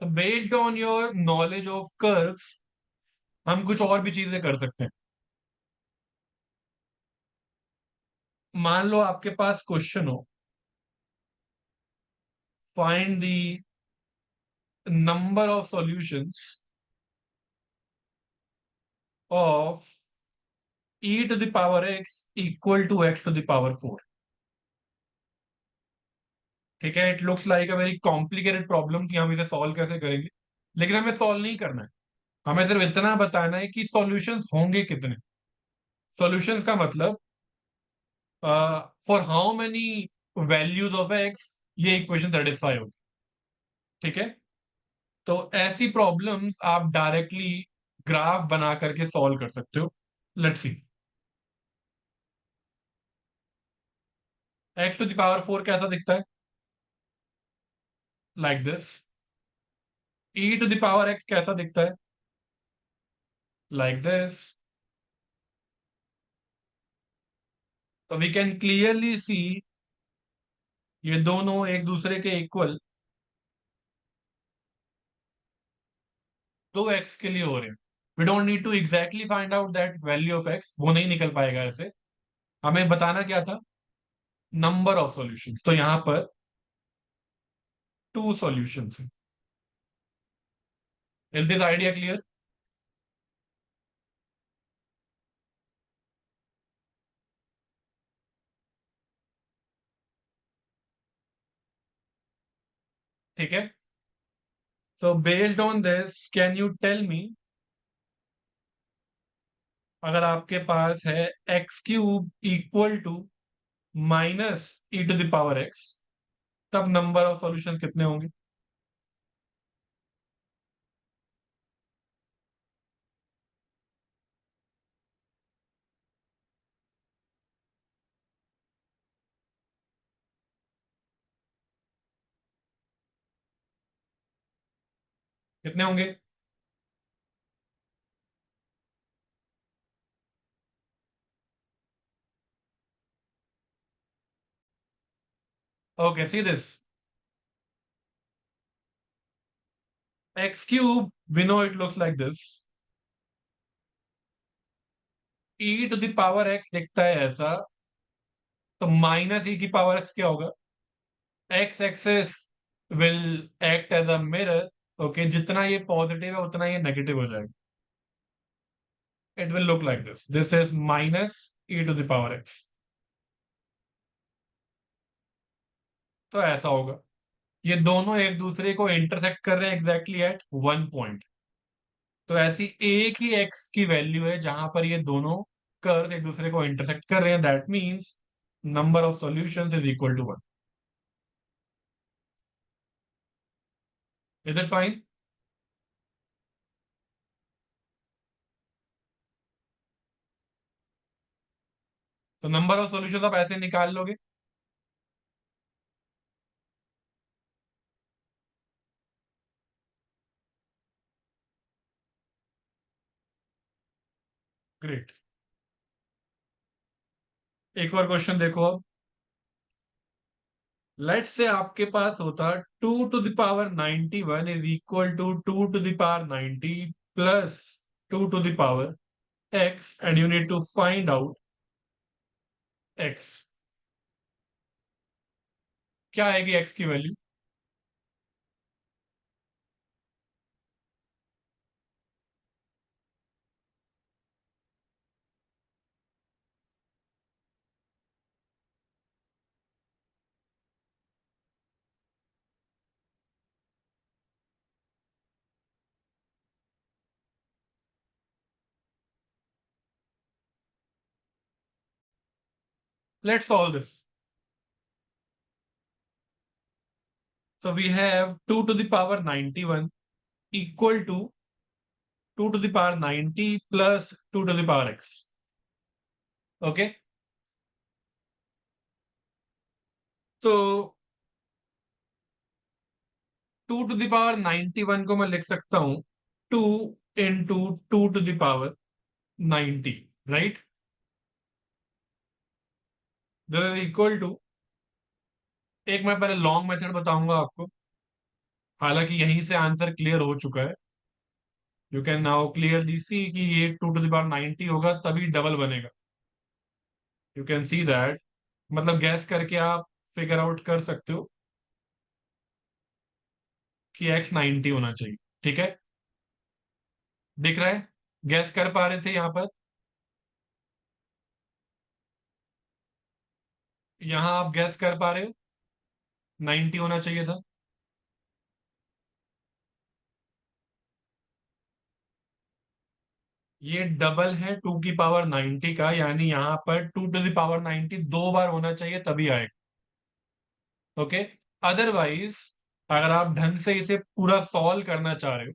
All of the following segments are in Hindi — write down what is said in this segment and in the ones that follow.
तो based on your knowledge of curves हम कुछ और भी चीजें कर सकते हैं। मान लो आपके पास क्वेश्चन हो, find the number of solutions of e to the power x equal to x to the power 4। ठीक है, it looks like a very complicated problem कि हम इसे सॉल्व कैसे करेंगे, लेकिन हमें सॉल्व नहीं करना है। हमें सिर्फ इतना बताना है कि सॉल्यूशंस होंगे कितने। सॉल्यूशंस का मतलब for how many values of x ये इक्वेशन सेटिस्फाई होगी। ठीक है, तो ऐसी प्रॉब्लम्स आप डायरेक्टली ग्राफ बना करके सॉल्व कर सकते हो। Let's see, x to the power 4 कैसा दिखता है? Like this. E to the power x कैसा दिखता है? Like this. तो वी कैन क्लियरली सी ये दोनों एक दूसरे के इक्वल दो एक्स के लिए हो रहे हैं। We don't need to exactly find out that value of x, वो नहीं निकल पाएगा ऐसे। हमें बताना क्या था? Number of solution. तो यहां पर टू सॉल्यूशन है। Is this idea clear? ठीक है, so based on this can you tell me, अगर आपके पास है x cube equal to minus e to the power x, तब नंबर ऑफ सॉल्यूशंस कितने होंगे? कितने होंगे? Okay, C this, x cube we know it looks like this. E to the power x दिखता है ऐसा, तो माइनस ई की पावर एक्स क्या होगा? X axis will act as a mirror. Okay, जितना ये पॉजिटिव है उतना ये नेगेटिव हो जाएगा। It will look like this, this is minus e to the power x. तो ऐसा होगा, ये दोनों एक दूसरे को इंटरसेक्ट कर रहे हैं एग्जैक्टली एट वन पॉइंट। तो ऐसी एक ही एक्स की वैल्यू है जहां पर ये दोनों कर्व एक दूसरे को इंटरसेक्ट कर रहे हैं, that means number of solutions is equal to one. Is it fine? तो नंबर ऑफ सॉल्यूशंस आप ऐसे निकाल लोगे। ग्रेट। एक और क्वेश्चन देखो अब। लेट्स से आपके पास होता two to the power 91 is equal to two to the power 90 plus two to the power x, and you need to find out x. क्या आएगी एक्स की वैल्यू? Let's solve this. So we have two to the power 91 equal to two to the power 90 plus two to the power x. Okay, तो टू टू द पावर 91 को मैं लिख सकता हूं two into two to the power 90, right? This is equal to, एक मैं पहले लॉन्ग मेथड बताऊंगा आपको। हालांकि यहीं से आंसर क्लियर हो चुका है। You can now clearly see कि ये 2 to the power 90 होगा तभी डबल बनेगा। यू कैन सी दैट, मतलब गैस करके आप फिगर आउट कर सकते हो कि एक्स 90 होना चाहिए। ठीक है, दिख रहा है? गैस कर पा रहे थे यहां पर? यहां आप गैस कर पा रहे हो 90 होना चाहिए था। ये डबल है 2 की पावर 90 का, यानी यहां पर 2 to the power 90 दो बार होना चाहिए तभी आएगा। ओके, अदरवाइज अगर आप ढंग से इसे पूरा सॉल्व करना चाह रहे हो,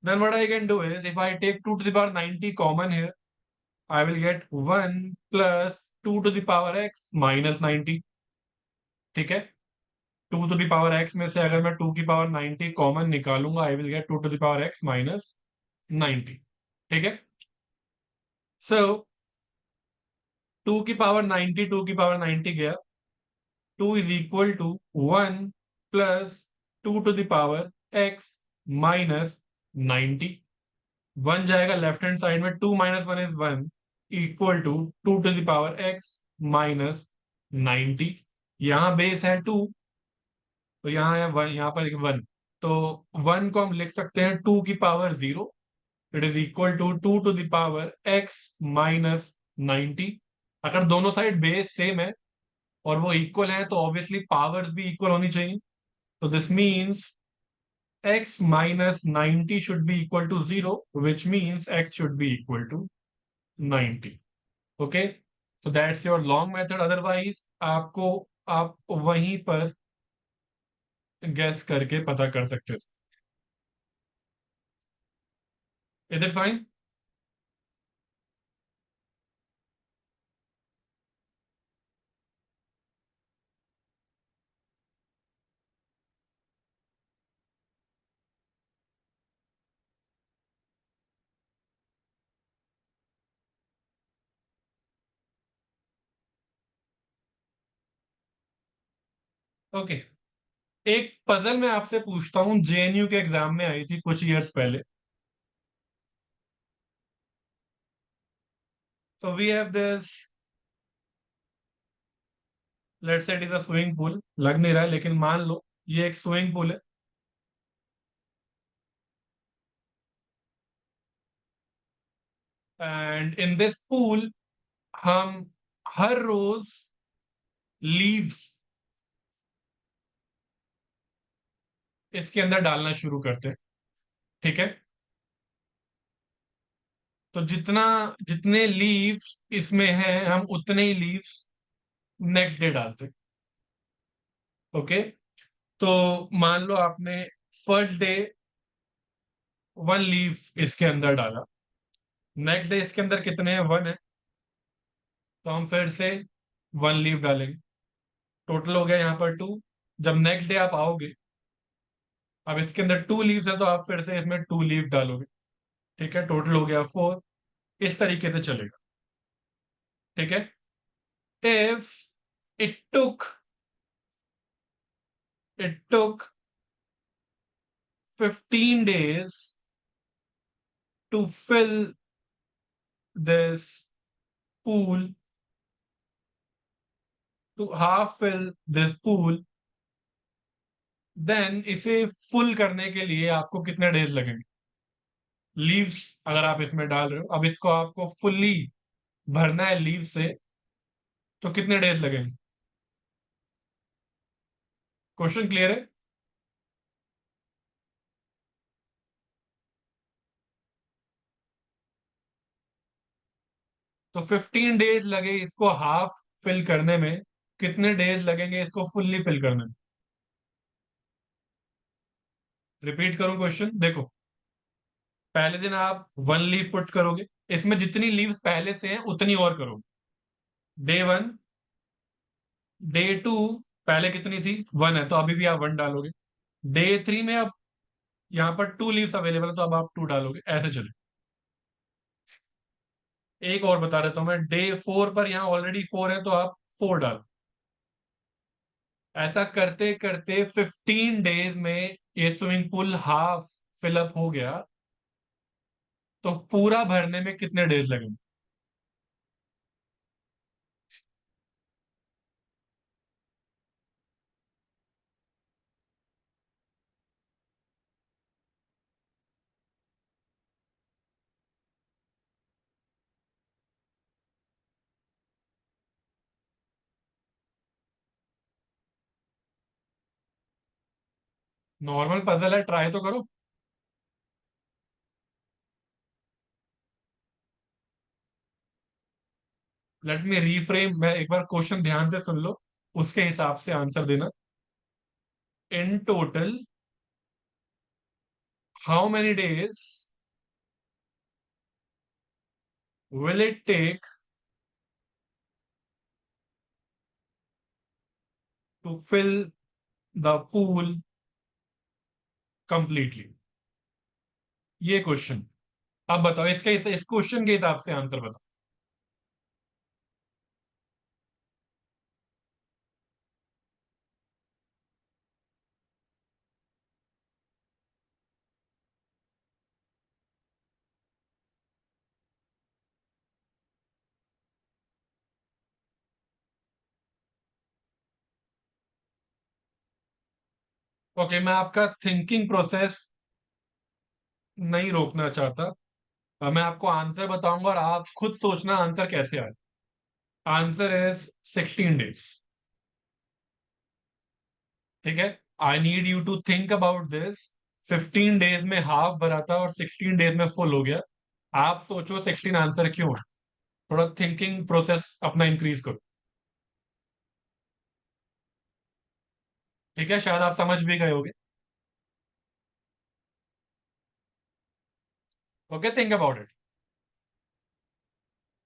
then what I can do is, if I take 2 to the power 90 common here, I will get 1 + 2 to the power x - 90। ठीक है, 2 to the power x में से अगर मैं 2 की पावर 90 कॉमन निकालूंगा, आई will gate 2 to the power x - 90। ठीक है, सो 2 की पावर 90 2 की पावर 90 गया, 2 = 1 + 2 to the power x - 90। 1 जाएगा लेफ्ट हैंड साइड में, 2 - 1 = 1, = 2 to the power x - 90। यहाँ बेस है 2, तो यहाँ है 1, यहाँ पर 1, तो 1 को हम लिख सकते हैं 2 की power 0। It is equal to 2 to the power x - 90। अगर दोनों साइड बेस सेम है और वो इक्वल है तो ऑब्वियसली पावर्स भी इक्वल होनी चाहिए। तो this means x - 90 should be equal to 0, which means x should be equal to 90। Okay, so that's your long method। Otherwise आपको, आप वहीं पर गैस करके पता कर सकते हो। Is it fine? ओके, एक पजल मैं आपसे पूछता हूं, जेएनयू के एग्जाम में आई थी कुछ ईयर्स पहले। So we have this, let's say it is a swimming pool, लग नहीं रहा है लेकिन मान लो ये एक स्विमिंग पूल है। एंड इन दिस पूल हम हर रोज लीव्स इसके अंदर डालना शुरू करते हैं। ठीक है, तो जितना, जितने लीव्स इसमें हैं हम उतने ही लीव्स नेक्स्ट डे डालते हैं। ओके, तो मान लो आपने फर्स्ट डे 1 लीव इसके अंदर डाला, नेक्स्ट डे इसके अंदर कितने हैं, 1 है, तो हम फिर से 1 लीव डालेंगे, टोटल हो गया यहाँ पर 2। जब नेक्स्ट डे आप आओगे, अब इसके अंदर 2 लीव्स है तो आप फिर से इसमें 2 लीव डालोगे। ठीक है, टोटल हो गया 4। इस तरीके से चलेगा। ठीक है, if it took it took 15 days to fill this pool, to half fill this pool, देन इसे फुल करने के लिए आपको कितने डेज लगेंगे? लीव्स अगर आप इसमें डाल रहे हो, अब इसको आपको फुल्ली भरना है लीव से, तो कितने डेज लगेंगे? क्वेश्चन क्लियर है? तो 15 डेज लगे इसको हाफ फिल करने में, कितने डेज लगेंगे इसको फुल्ली फिल करने में? रिपीट करूं क्वेश्चन, देखो। पहले दिन आप 1 लीव पुट करोगे, इसमें जितनी लीव्स पहले से हैं उतनी और करोगे। डे 1, डे 2, पहले कितनी थी, 1 है तो अभी भी आप 1 डालोगे। डे 3 में अब यहाँ पर 2 लीव्स अवेलेबल है तो अब आप 2 डालोगे, ऐसे चले। एक और बता देता हूं मैं, डे 4 पर यहाँ ऑलरेडी 4 है तो आप 4 डालो, ऐसा करते करते 15 डेज में ये स्विमिंग पूल हाफ फिलअप हो गया, तो पूरा भरने में कितने डेज लगेंगे? नॉर्मल पजल है, ट्राई तो करो। लेट मी रीफ्रेम, मैं एक बार क्वेश्चन ध्यान से सुन लो, उसके हिसाब से आंसर देना। In total how many days will it take to fill the pool completely? ये क्वेश्चन, अब बताओ इसके इस क्वेश्चन के हिसाब से आंसर बताओ। ओके, मैं आपका थिंकिंग प्रोसेस नहीं रोकना चाहता। मैं आपको आंसर बताऊंगा और आप खुद सोचना आंसर कैसे आए। Answer is 16 days. ठीक है, I need you to think about this. 15 days में हाफ भरा था और 16 डेज में फुल हो गया। आप सोचो 16 आंसर क्यों है। थोड़ा थिंकिंग प्रोसेस अपना इंक्रीज करो। ठीक है, शायद आप समझ भी गए होगे। Okay, think about it.